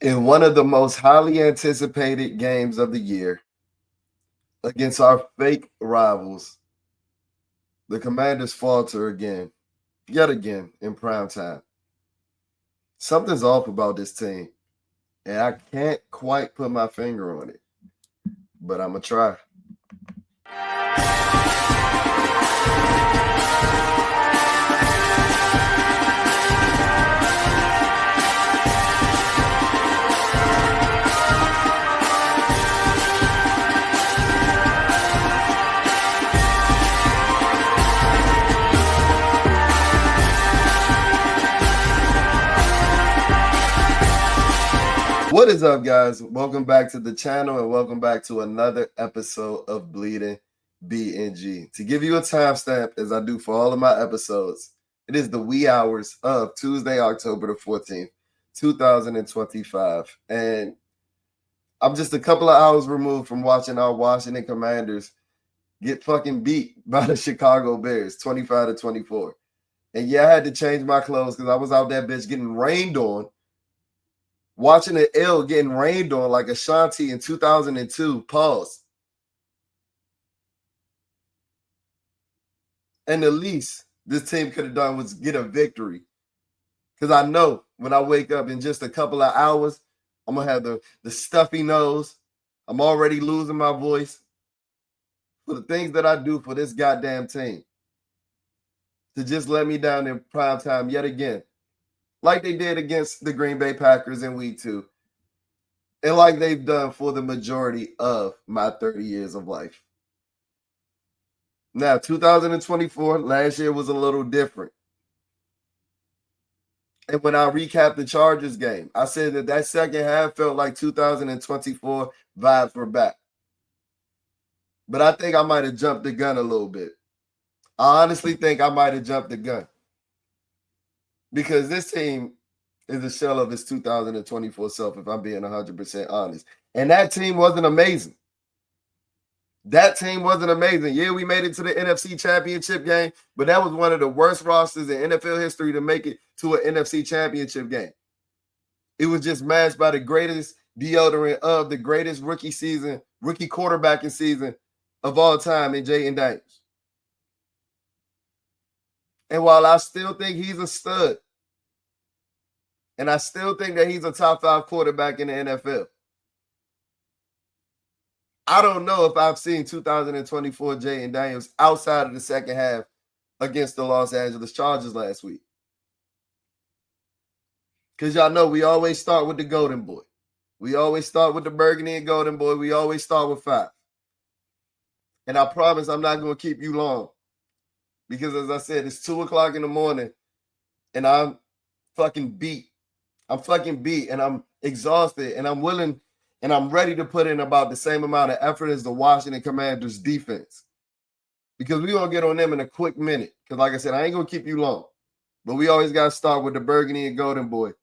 In one of the most highly anticipated games of the year against our fake rivals, the Commanders falter again, yet again in prime time. Something's off about this team, and I can't quite put my finger on it, but I'm going to try. What is up, guys? Welcome back to the channel and welcome back to another episode of Bleeding BNG. To give you a timestamp, as I do for all of my episodes, it is the wee hours of Tuesday, October the 14th, 2025. And I'm just a couple of hours removed from watching our Washington Commanders get fucking beat by the Chicago Bears, 25-24. And yeah, I had to change my clothes because I was out that bitch getting rained on, watching an L getting rained on like Ashanti in 2002. Pause. And the least this team could have done was get a victory. Because I know when I wake up in just a couple of hours, I'm going to have the stuffy nose. I'm already losing my voice for the things that I do for this goddamn team. To just let me down in prime time yet again. Like they did against the Green Bay Packers in week 2. And like they've done for the majority of my 30 years of life. Now, 2024, last year was a little different. And when I recapped the Chargers game, I said that second half felt like 2024 vibes were back. But I think I might have jumped the gun a little bit. I honestly think I might have jumped the gun. Because this team is a shell of its 2024 self, if I'm being 100% honest. And that team wasn't amazing. That team wasn't amazing. Yeah, we made it to the NFC Championship game, but that was one of the worst rosters in NFL history to make it to an NFC Championship game. It was just matched by the greatest deodorant of the greatest rookie quarterbacking season of all time in Jayden Daniels. And while I still think he's a stud, and I still think that he's a top 5 quarterback in the NFL, I don't know if I've seen 2024 Jayden Daniels outside of the second half against the Los Angeles Chargers last week. Because y'all know we always start with the Golden Boy. We always start with the Burgundy and Golden Boy. We always start with 5. And I promise I'm not going to keep you long. Because as I said, it's 2 o'clock in the morning and I'm fucking beat. I'm fucking beat and I'm exhausted and I'm willing and I'm ready to put in about the same amount of effort as the Washington Commanders defense. Because we're going to get on them in a quick minute. Because like I said, I ain't going to keep you long. But we always got to start with the Burgundy and Golden Boy.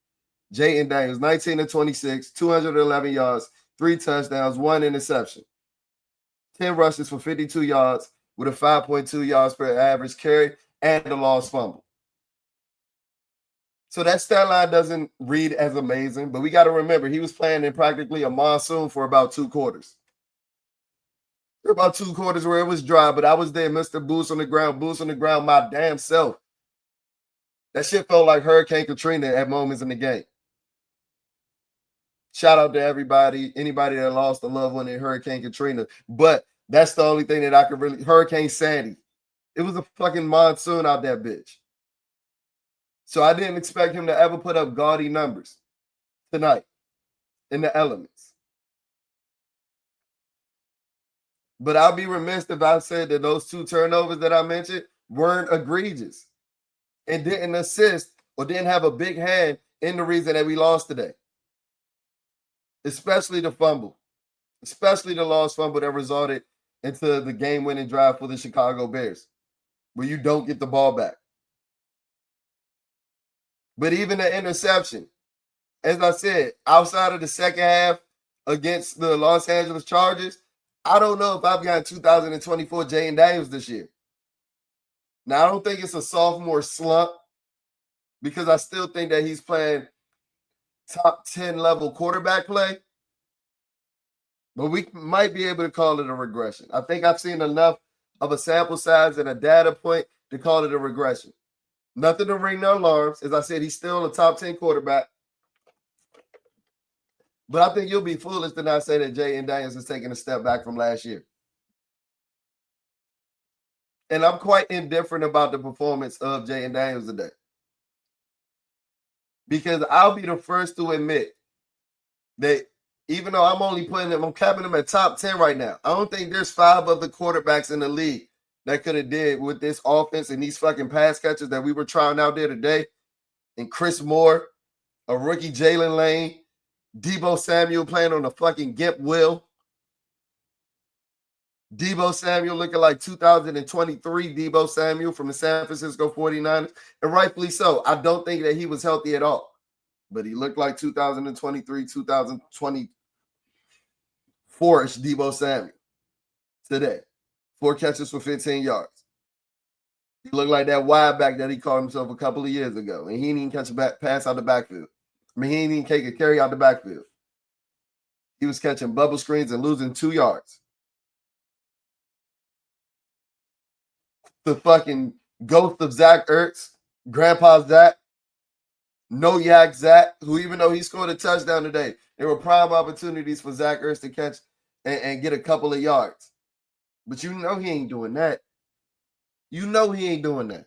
Jayden Daniels, 19-26, 211 yards, 3 touchdowns, 1 interception. 10 rushes for 52 yards with a 5.2 yards per average carry and a lost fumble. So that stat line doesn't read as amazing, but we got to remember he was playing in practically a monsoon for about 2 quarters. There were about 2 quarters where it was dry, but I was there, Mr. Boots on the ground, my damn self. That shit felt like Hurricane Katrina at moments in the game. Shout out to everybody, anybody that lost a loved one in Hurricane Katrina. But that's the only thing that I could really, Hurricane Sandy. It was a fucking monsoon out that bitch. So I didn't expect him to ever put up gaudy numbers tonight in the elements. But I'll be remiss if I said that those 2 turnovers that I mentioned weren't egregious and didn't assist or didn't have a big hand in the reason that we lost today. Especially the fumble, especially the lost fumble that resulted into the game-winning drive for the Chicago Bears, where you don't get the ball back. But even the interception, as I said, outside of the second half against the Los Angeles Chargers, I don't know if I've got 2024 Jayden Daniels this year. Now, I don't think it's a sophomore slump because I still think that he's playing top 10 level quarterback play, but we might be able to call it a regression. I think I've seen enough of a sample size and a data point to call it a regression. Nothing to ring no alarms. As I said, he's still a top 10 quarterback. But I think you'll be foolish to not say that Jayden Daniels is taking a step back from last year. And I'm quite indifferent about the performance of Jayden Daniels today. Because I'll be the first to admit that even though I'm capping him at top 10 right now, I don't think there's 5 other quarterbacks in the league that could have did with this offense and these fucking pass catchers that we were trying out there today. And Chris Moore, a rookie Jalen Lane, Deebo Samuel playing on the fucking Gimp wheel. Deebo Samuel looking like 2023 Deebo Samuel from the San Francisco 49ers. And rightfully so. I don't think that he was healthy at all. But he looked like 2023, 2024-ish Deebo Samuel today. 4 catches for 15 yards. He looked like that wide back that he called himself a couple of years ago. And he didn't even catch a pass out the backfield. I mean, he didn't even take a carry out the backfield. He was catching bubble screens and losing 2 yards. The fucking ghost of Zach Ertz, Grandpa Zach, no yak Zach, who even though he scored a touchdown today, there were prime opportunities for Zach Ertz to catch and get a couple of yards. But you know he ain't doing that. You know he ain't doing that.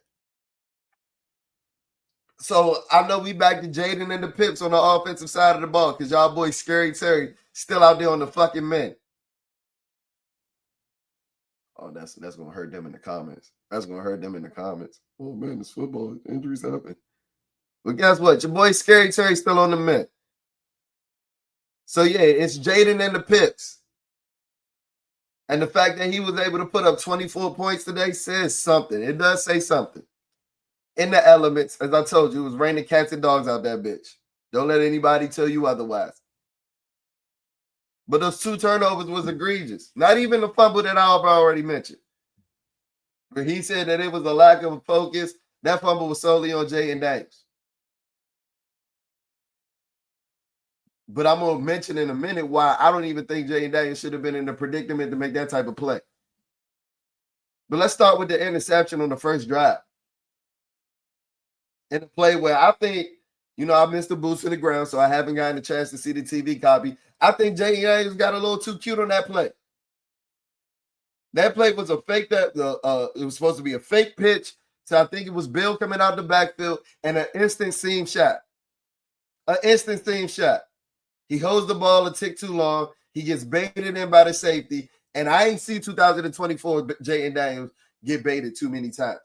So I know we back to Jayden and the Pips on the offensive side of the ball because y'all boy Scary Terry still out there on the fucking men. Oh, that's gonna hurt them in the comments. That's gonna hurt them in the comments. Oh man, it's football. Injuries happen. But guess what? Your boy Scary Terry still on the men. So yeah, it's Jayden and the Pips. And the fact that he was able to put up 24 points today says something. It does say something. In the elements, as I told you, it was raining cats and dogs out that bitch. Don't let anybody tell you otherwise. But those 2 turnovers was egregious. Not even the fumble that I've already mentioned. But he said that it was a lack of focus. That fumble was solely on Jayden Daniels. But I'm going to mention in a minute why I don't even think Jayden Daniels should have been in the predicament to make that type of play. But let's start with the interception on the first drive. In a play where I think, I missed the boots to the ground, so I haven't gotten a chance to see the TV copy. I think Jayden Daniels got a little too cute on that play. That play was a fake it was supposed to be a fake pitch. So I think it was Bill coming out the backfield and an instant seam shot. An instant seam shot. He holds the ball a tick too long. He gets baited in by the safety. And I ain't see 2024 Jayden Daniels get baited too many times.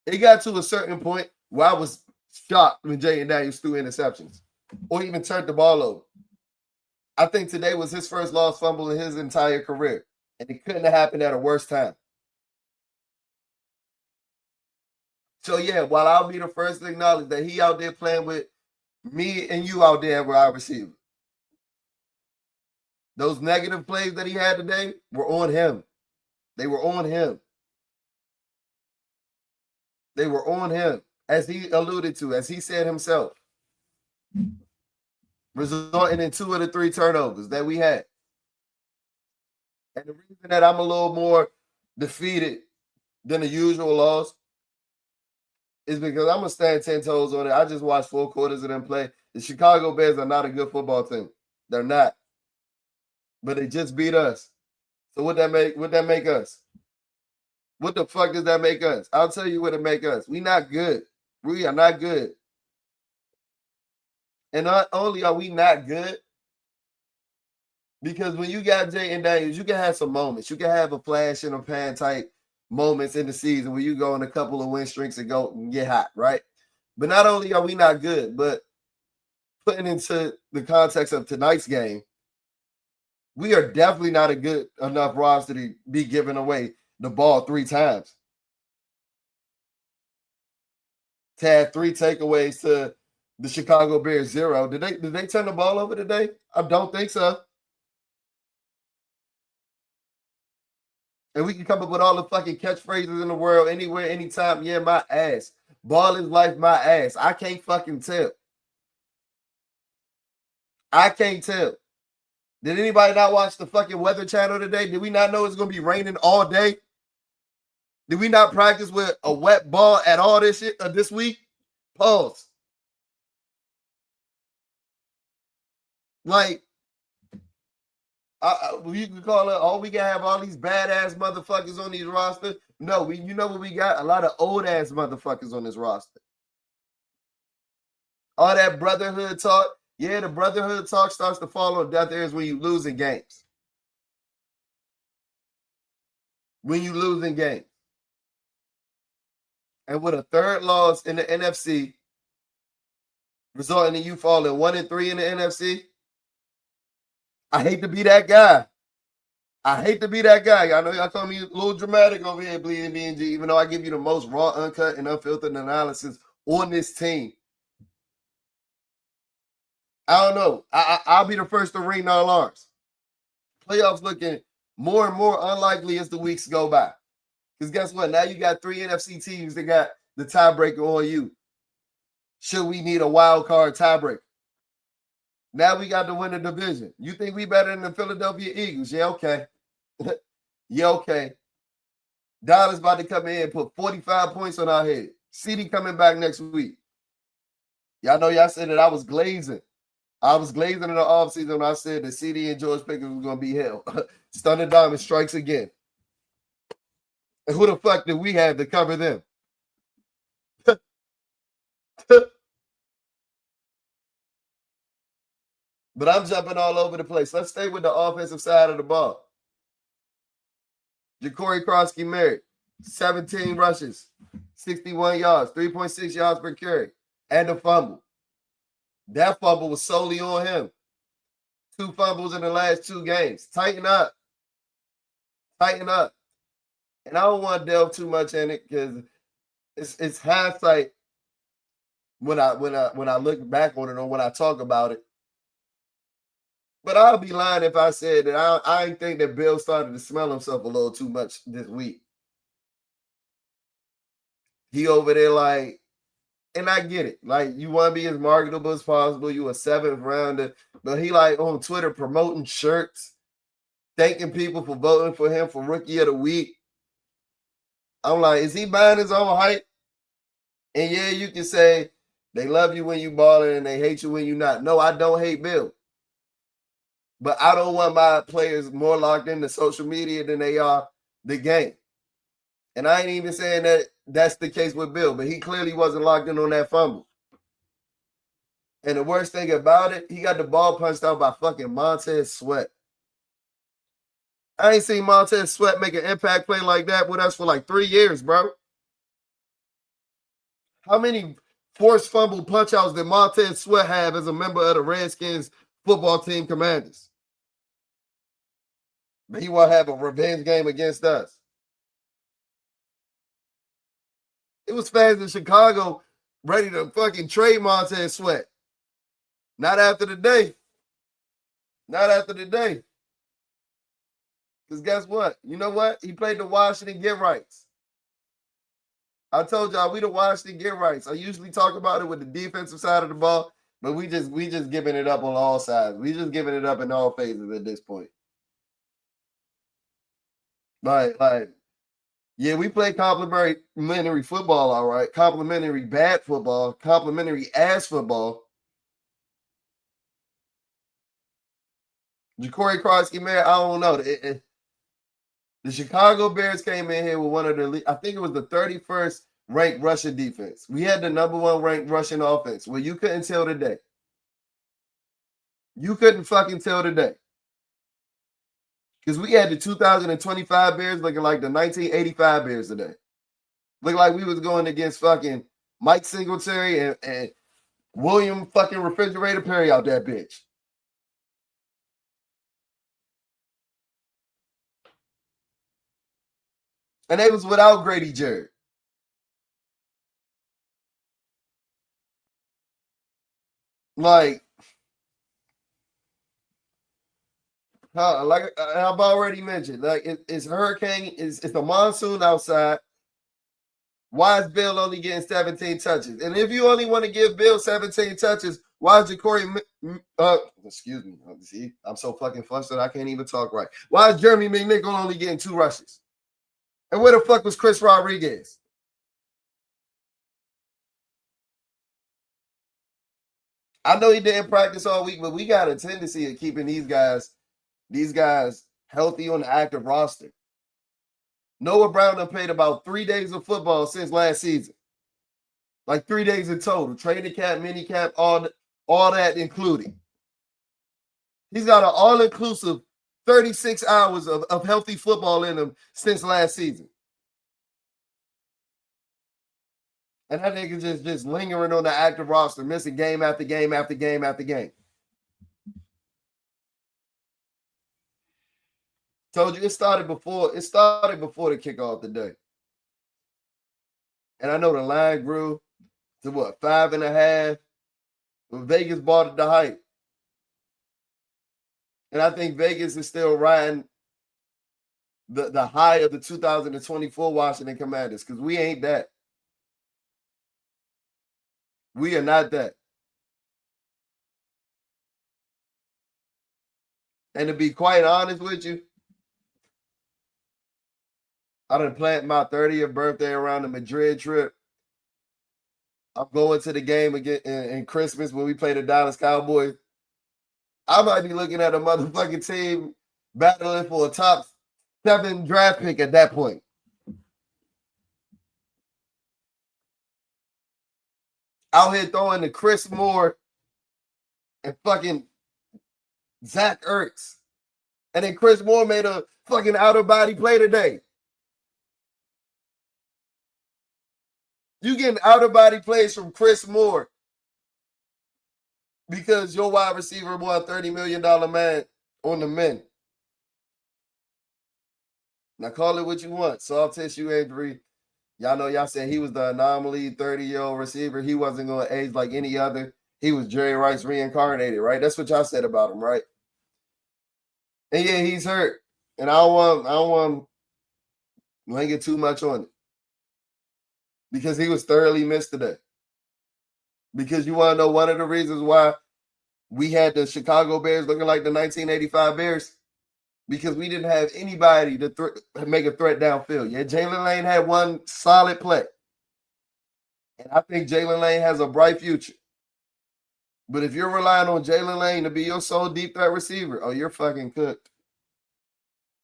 It got to a certain point where I was shocked when Jayden Daniels threw interceptions or even turned the ball over. I think today was his first lost fumble in his entire career, and it couldn't have happened at a worse time. So, yeah, while I'll be the first to acknowledge that he out there playing with me and you out there at wide receiver, those negative plays that he had today were on him. They were on him. They were on him, as he alluded to, as he said himself, resulting in 2 of the 3 turnovers that we had. And the reason that I'm a little more defeated than the usual loss is because I'm going to stand 10 toes on it. I just watched 4 quarters of them play. The Chicago Bears are not a good football team. They're not. But they just beat us. So what that make us? What the fuck does that make us? I'll tell you what it make us. We not good. We are not good. And not only are we not good, because when you got Jayden Daniels, you can have some moments. You can have a flash in a pan type moments in the season where you go on a couple of win streaks and go and get hot, right? But not only are we not good, but putting into the context of tonight's game, we are definitely not a good enough roster to be giving away the ball 3 times. To have 3 takeaways to the Chicago Bears 0. Did they turn the ball over today? I don't think so. And we can come up with all the fucking catchphrases in the world, anywhere, anytime. Yeah, my ass. Ball is life, my ass. I can't fucking tell. I can't tell. Did anybody not watch the fucking Weather Channel today? Did we not know it's going to be raining all day? Did we not practice with a wet ball at all this week? Pause. Like, you can call it, oh, we can have all these badass motherfuckers on these rosters. No, you know what we got? A lot of old ass motherfuckers on this roster. All that brotherhood talk. Yeah, the brotherhood talk starts to fall on deaf ears when you losing games. When you losing games. And with a third loss in the NFC, resulting in you falling 1-3 in the NFC, I hate to be that guy. I hate to be that guy. I know y'all call me a little dramatic over here, Bleeding BNG, even though I give you the most raw, uncut, and unfiltered analysis on this team. I don't know. I'll be the first to ring the alarms. Playoffs looking more and more unlikely as the weeks go by. Because guess what? Now you got 3 NFC teams that got the tiebreaker on you. Should we need a wild card tiebreaker? Now we got to win the division. You think we better than the Philadelphia Eagles? Yeah, okay. Yeah, okay. Dallas about to come in and put 45 points on our head. CD coming back next week. Y'all know y'all said that I was glazing. I was glazing in the offseason when I said that CD and George Pickens was going to be hell. Stunner Diamond strikes again. And who the fuck did we have to cover them? But I'm jumping all over the place. Let's stay with the offensive side of the ball. Ja'Cory Krosky-Merritt, 17 rushes, 61 yards, 3.6 yards per carry, and a fumble. That fumble was solely on him. 2 fumbles in the last 2 games. Tighten up. Tighten up. And I don't want to delve too much in it because it's hindsight when I look back on it or when I talk about it. But I'll be lying if I said that I think that Bill started to smell himself a little too much this week. He over there like, and I get it. Like, you want to be as marketable as possible. You a 7th rounder. But he like on Twitter promoting shirts, thanking people for voting for him for Rookie of the Week. I'm like, is he buying his own hype? And yeah, you can say they love you when you balling and they hate you when you not. No, I don't hate Bill. But I don't want my players more locked into social media than they are the game. And I ain't even saying that that's the case with Bill, but he clearly wasn't locked in on that fumble. And the worst thing about it, he got the ball punched out by fucking Montez Sweat. I ain't seen Montez Sweat make an impact play like that with us for like 3 years, bro. How many forced fumble punch-outs did Montez Sweat have as a member of the Redskins football team Commanders? But he want to have a revenge game against us. It was fans in Chicago ready to fucking trade Montez Sweat. Not after the day. Not after the day. Because guess what? You know what? He played the Washington get rights. I told y'all we the Washington get rights. I usually talk about it with the defensive side of the ball, but we just giving it up on all sides. We just giving it up in all phases at this point. Like, yeah, we play complimentary football, all right. Complimentary bad football, complimentary ass football. Ja'Cory Krosky-Merritt, I don't know. The Chicago Bears came in here with one of the, I think it was the 31st ranked rushing defense. We had the number 1 ranked rushing offense. Well, you couldn't tell today. You couldn't fucking tell today. Because we had the 2025 Bears looking like the 1985 Bears today. Looked like we was going against fucking Mike Singletary and William fucking Refrigerator Perry out that bitch. And they was without Grady Jarrett. Like I've already mentioned, like it's hurricane, it's a monsoon outside. Why is Bill only getting 17 touches? And if you only want to give Bill 17 touches, why is Ja'Cory Excuse me. See, I'm so fucking flustered I can't even talk right. Why is Jeremy McNichol only getting 2 rushes? And where the fuck was Chris Rodriguez? I know he didn't practice all week, but we got a tendency of keeping these guys healthy on the active roster. Noah Brown done played about 3 days of football since last season. Like 3 days in total. Training camp, mini camp, all that including. He's got an all-inclusive 36 hours of healthy football in him since last season. And that nigga just lingering on the active roster, missing game after game after game after game. Told you it started before the kickoff today. And I know the line grew to 5.5. When Vegas bought it the hype. And I think Vegas is still riding the high of the 2024 Washington Commanders, because we ain't that. We are not that. And to be quite honest with you, I done planned my 30th birthday around the Madrid trip. I'm going to the game again in Christmas when we play the Dallas Cowboys. I might be looking at a motherfucking team battling for a top 7 draft pick at that point. Out here throwing to Chris Moore and fucking Zach Ertz. And then Chris Moore made a fucking outer body play today. You getting outer body plays from Chris Moore because your wide receiver won $30 million man on the men. Now call it what you want. Soft tissue injury. Y'all know y'all said he was the anomaly 30-year-old receiver. He wasn't going to age like any other. He was Jerry Rice reincarnated, right? That's what y'all said about him, right? And yeah, he's hurt. And I don't want to linger too much on it. Because he was thoroughly missed today. Because you want to know one of the reasons why we had the Chicago Bears looking like the 1985 Bears? Because we didn't have anybody to make a threat downfield. Yeah, Jalen Lane had one solid play. And I think Jalen Lane has a bright future. But if you're relying on Jalen Lane to be your sole deep threat receiver, oh, you're fucking cooked.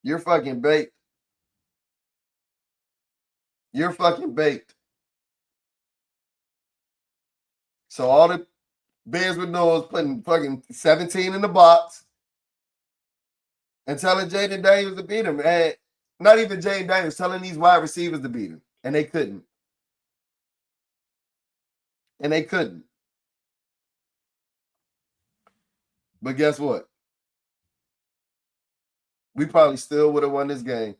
You're fucking baked. You're fucking baked. So all the Bears would know is putting fucking 17 in the box and telling Jayden Daniels to beat him. And not even Jayden Daniels, telling these wide receivers to beat him. And they couldn't. And they couldn't. But guess what? We probably still would have won this game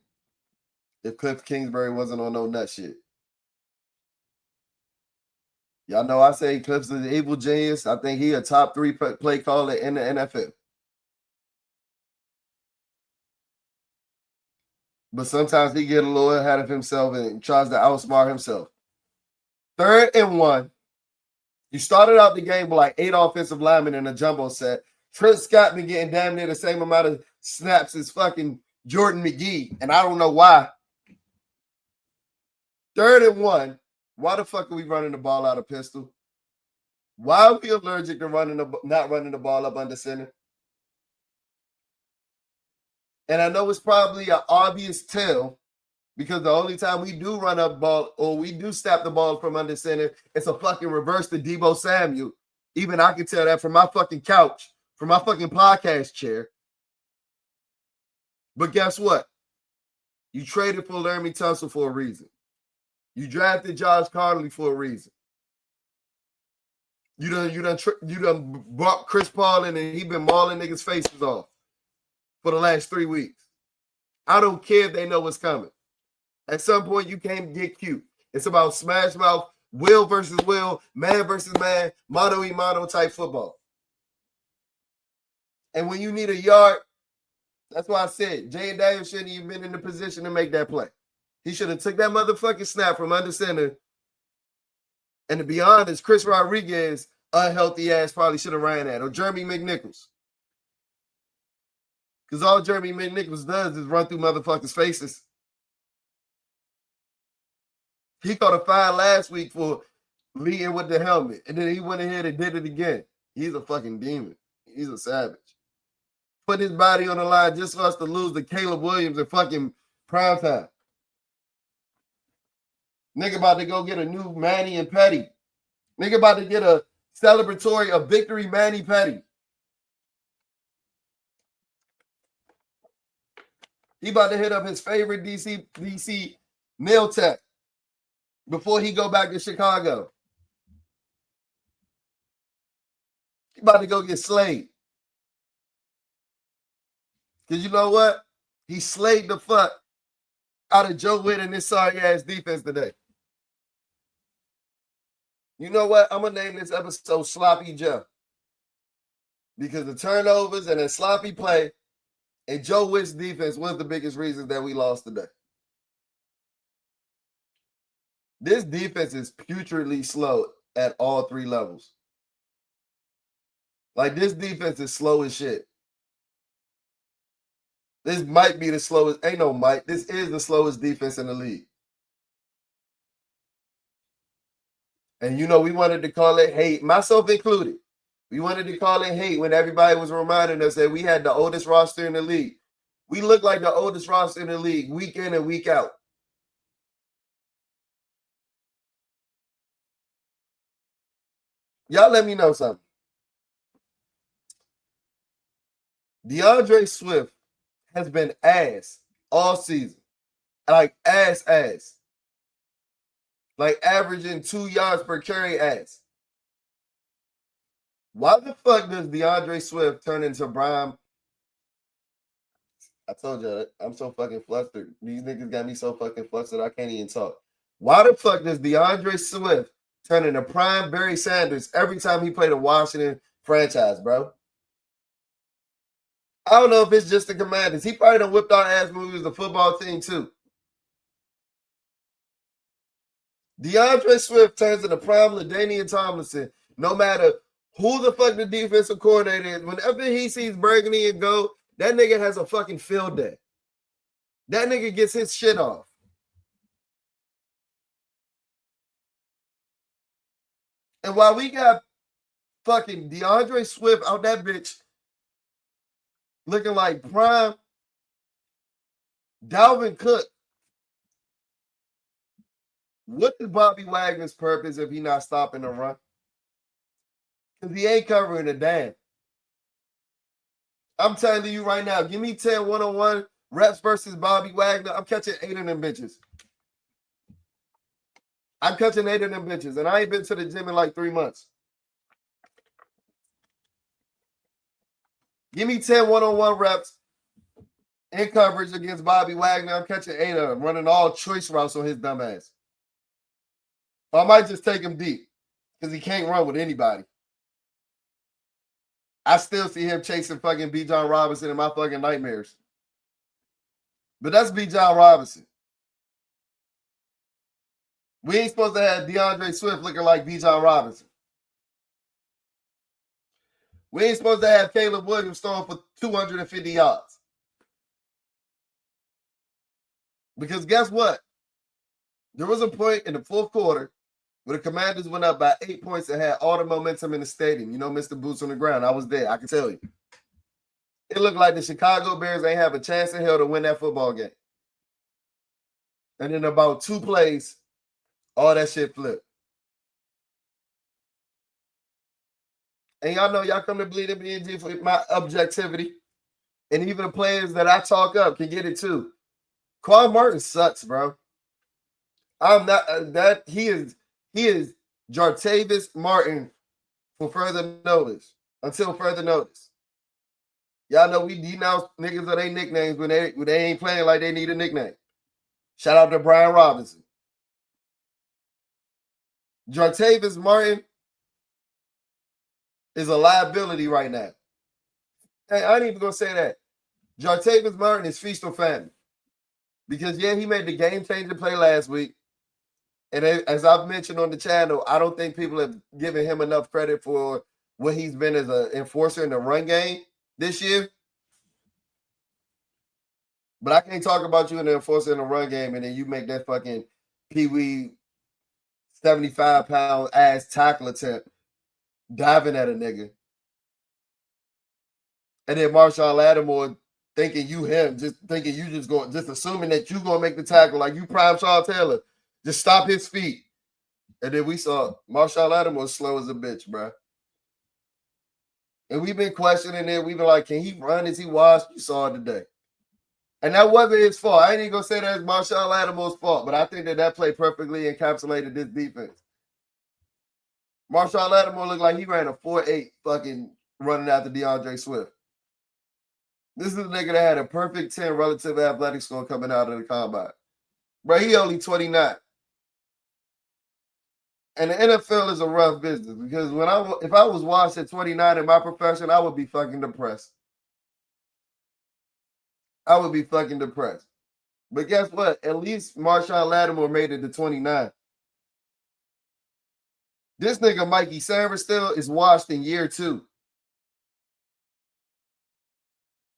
if Cliff Kingsbury wasn't on no nut shit. Y'all know I say Cliff's an evil genius. I think he a top 3 play caller in the NFL. But sometimes he get a little ahead of himself and tries to outsmart himself. 3rd and 1. You started out the game with like 8 offensive linemen in a jumbo set. Trent Scott been getting damn near the same amount of snaps as fucking Jordan McGee. And I don't know why. 3rd and 1. Why the fuck are we running the ball out of pistol? Why are we allergic to not running the ball up under center? And I know it's probably an obvious tell because the only time we do run up ball or we do snap the ball from under center, it's a fucking reverse to Deebo Samuel. Even I can tell that from my fucking couch, from my fucking podcast chair. But guess what? You traded for Laramie Tunsil for a reason. You drafted Josh Connolly for a reason. You done brought Chris Paul in and he been mauling niggas' faces off for the last 3 weeks. I don't care if they know what's coming. At some point, you can't get cute. It's about smash mouth, will versus will, man versus man, mano y mano type football. And when you need a yard, that's why I said Jayden Daniels shouldn't even been in the position to make that play. He should have took that motherfucking snap from under center. And to be honest, Chris Rodriguez, unhealthy ass, probably should have ran that. Or Jeremy McNichols. Because all Jeremy McNichols does is run through motherfuckers' faces. He caught a fine last week for leading with the helmet, and then he went ahead and did it again. He's a fucking demon. He's a savage. Put his body on the line just for us to lose to Caleb Williams in fucking primetime. Nigga about to go get a new Manny and Petty. Nigga about to get a celebratory, a victory Manny Petty. He about to hit up his favorite DC nail tech before he go back to Chicago. He about to go get slayed. Because you know what? He slayed the fuck out of Joe Witt and this sorry-ass defense today. You know what? I'm going to name this episode Sloppy Joe. Because the turnovers and the sloppy play and Joe Witt's defense was the biggest reason that we lost today. This defense is putridly slow at all three levels. Like, this defense is slow as shit. This might be the slowest. Ain't no might. This is the slowest defense in the league. And, you know, we wanted to call it hate, myself included. We wanted to call it hate when everybody was reminding us that we had the oldest roster in the league. We look like the oldest roster in the league week in and week out. Y'all let me know something. DeAndre Swift has been ass all season. Like ass. Like averaging 2 yards per carry ass. Why the fuck does DeAndre Swift turn into Brian? I told you, I'm so fucking flustered. These niggas got me so fucking flustered I can't even talk. Why the fuck does DeAndre Swift turn into prime Barry Sanders every time he played a Washington franchise, bro? I don't know if it's just the Commanders. He probably done whipped our ass when we was the football team too. DeAndre Swift turns into prime LaDainian Tomlinson no matter who the fuck the defensive coordinator is. Whenever he sees Burgundy and go, that nigga has a fucking field day. That nigga gets his shit off. And while we got fucking DeAndre Swift out that bitch looking like prime Dalvin Cook, what is Bobby Wagner's purpose if he not stopping the run? Because he ain't covering a damn. I'm telling you right now, give me 10 one-on-one reps versus Bobby Wagner. I'm catching 8 of them bitches. I'm catching 8 of them bitches, and I ain't been to the gym in like 3 months. Give me 10 one-on-one reps in coverage against Bobby Wagner. I'm catching 8 of them, running all choice routes on his dumb ass. Or I might just take him deep because he can't run with anybody. I still see him chasing fucking B. John Robinson in my fucking nightmares. But that's B. John Robinson. We ain't supposed to have DeAndre Swift looking like B. John Robinson. We ain't supposed to have Caleb Williams throwing for 250 yards. Because guess what? There was a point in the fourth quarter where the Commanders went up by 8 points and had all the momentum in the stadium. You know, Mr. Boots on the ground. I was there. I can tell you. It looked like the Chicago Bears ain't have a chance in hell to win that football game. And in about 2 plays, all that shit flipped. And y'all know y'all come to Bleed and BNG for my objectivity. And even the players that I talk up can get it too. Quan Martin sucks, bro. I'm not that he is Jartavis Martin for further notice. Until further notice. Y'all know we denounce niggas of their nicknames when they ain't playing like they need a nickname. Shout out to Brian Robinson. Jartavis Martin is a liability right now. Hey, I ain't even gonna say that. Jartavis Martin is feast or famine. Because yeah, he made the game-changing play last week. And as I've mentioned on the channel, I don't think people have given him enough credit for what he's been as an enforcer in the run game this year. But I can't talk about you in the enforcer in the run game, and then you make that fucking Pee-wee 75-pound ass tackle attempt diving at a nigga. And then Marshawn Lattimore thinking you him, just thinking you just assuming that you gonna make the tackle like you prime Sean Taylor. Just stop his feet. And then we saw Marshawn Lattimore slow as a bitch, bro. And we've been questioning it. We've been like, can he run? Is he washed? You saw it today. And that wasn't his fault. I ain't even gonna say that's Marshawn Lattimore's fault, but I think that play perfectly encapsulated this defense. Marshawn Lattimore looked like he ran a 4.8 fucking running after DeAndre Swift. This is a nigga that had a perfect 10 relative athletic score coming out of the combine. Bro, he only 29. And the NFL is a rough business because if I was washed at 29 in my profession, I would be fucking depressed. I would be fucking depressed. But guess what? At least Marshawn Lattimore made it to 29. This nigga Mikey Sainristil is washed in year 2.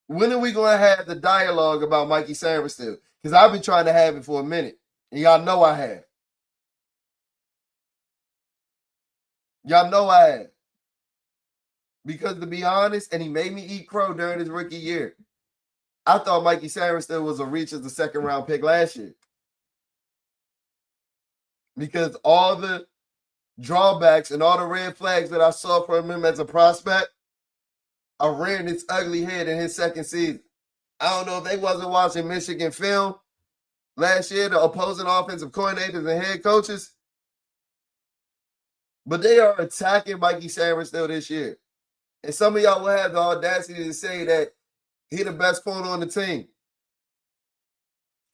When are we going to have the dialogue about Mikey Sainristil? Because I've been trying to have it for a minute. And y'all know I have. Y'all know I have. Because to be honest, and he made me eat crow during his rookie year, I thought Mikey Sainristil was a reach as a second-round pick last year. Because all the drawbacks and all the red flags that I saw from him as a prospect are rearing its ugly head in his second season. I don't know if they wasn't watching Michigan film last year, the opposing offensive coordinators and head coaches, but they are attacking Mikey Sainristil this year. And some of y'all will have the audacity to say that he the best corner on the team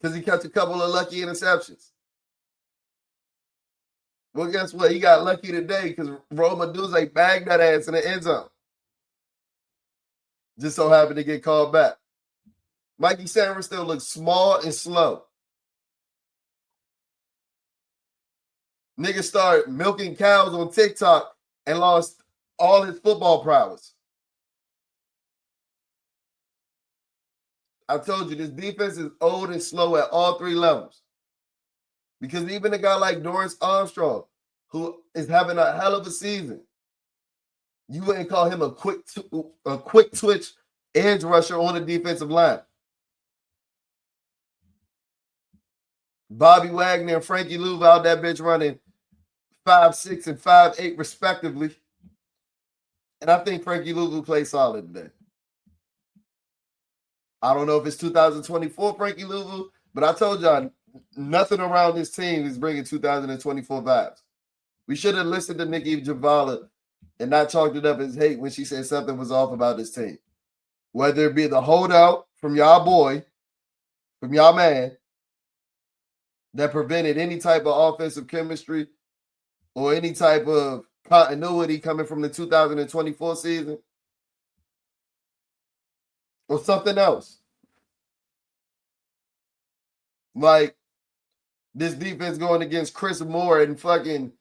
because he catch a couple of lucky interceptions. Well, guess what? He got lucky today because Roma Duze bagged that ass in the end zone. Just so happened to get called back. Mikey Sainristil looks small and slow. Nigga started milking cows on TikTok and lost all his football prowess. I told you, this defense is old and slow at all 3 levels. Because even a guy like Dorrance Armstrong, who is having a hell of a season, you wouldn't call him a quick twitch edge rusher on the defensive line. Bobby Wagner and Frankie Louv out that bitch running 5'6" and 5'8" respectively. And I think Frankie Louv played solid today. I don't know if it's 2024 Frankie Louv, but I told y'all nothing around this team is bringing 2024 vibes. We should have listened to Nikki Javala and not chalked it up as hate when she said something was off about this team. Whether it be the holdout from y'all boy, from y'all man, that prevented any type of offensive chemistry or any type of continuity coming from the 2024 season, or something else. Like this defense going against Chris Moore and fucking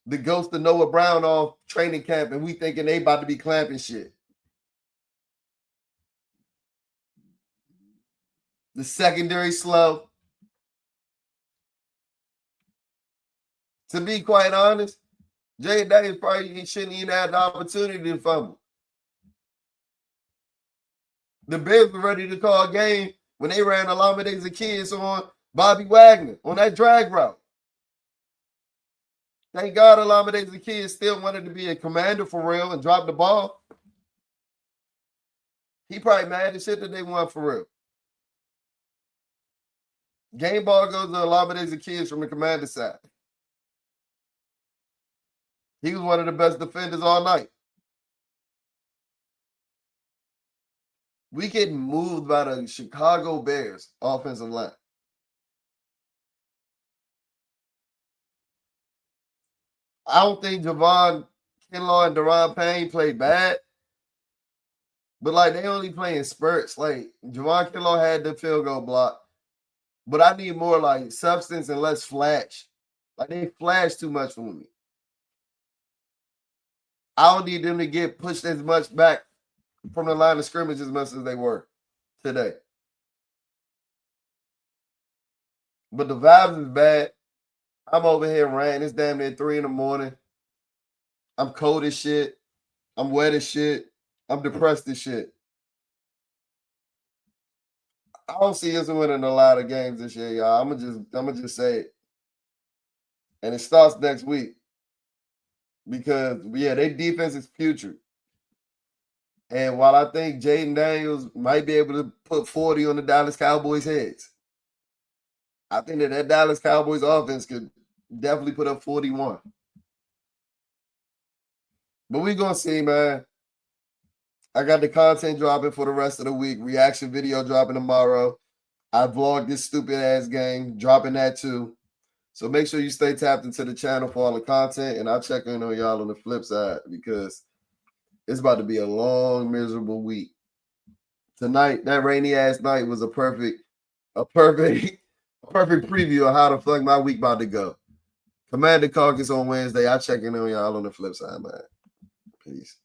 the ghost of Noah Brown off training camp, and we thinking they about to be clamping shit. The secondary slow. To be quite honest, Jayden Daniels probably shouldn't even have the opportunity to fumble. The Bears were ready to call a game when they ran Olamide Zaccheaus on Bobby Wagner on that drag route. Thank God Olamide Zaccheaus still wanted to be a commander for real and drop the ball. He probably mad as shit that they won for real. Game ball goes to Olamide Zaccheaus from the commander side. He was one of the best defenders all night. We getting moved by the Chicago Bears offensive line. I don't think Javon Kinlaw and Deron Payne played bad. But like they only play in spurts. Like Javon Kinlaw had the field goal block. But I need more like substance and less flash. Like they flash too much for me. I don't need them to get pushed as much back from the line of scrimmage as much as they were today. But the vibes is bad. I'm over here ranting. It's damn near 3 in the morning. I'm cold as shit. I'm wet as shit. I'm depressed as shit. I don't see us winning a lot of games this year, y'all. I'm gonna just say it. And it starts next week. Because their defense is putrid. And while I think Jayden Daniels might be able to put 40 on the Dallas Cowboys' heads, I think that Dallas Cowboys offense could definitely put up 41. But we're going to see, man. I got the content dropping for the rest of the week. Reaction video dropping tomorrow. I vlogged this stupid ass game, dropping that too. So make sure you stay tapped into the channel for all the content, and I'll check in on y'all on the flip side because it's about to be a long, miserable week. Tonight, that rainy ass night was a perfect preview of how the fuck my week about to go. Commander Caucus on Wednesday. I'll check in on y'all on the flip side, man. Peace.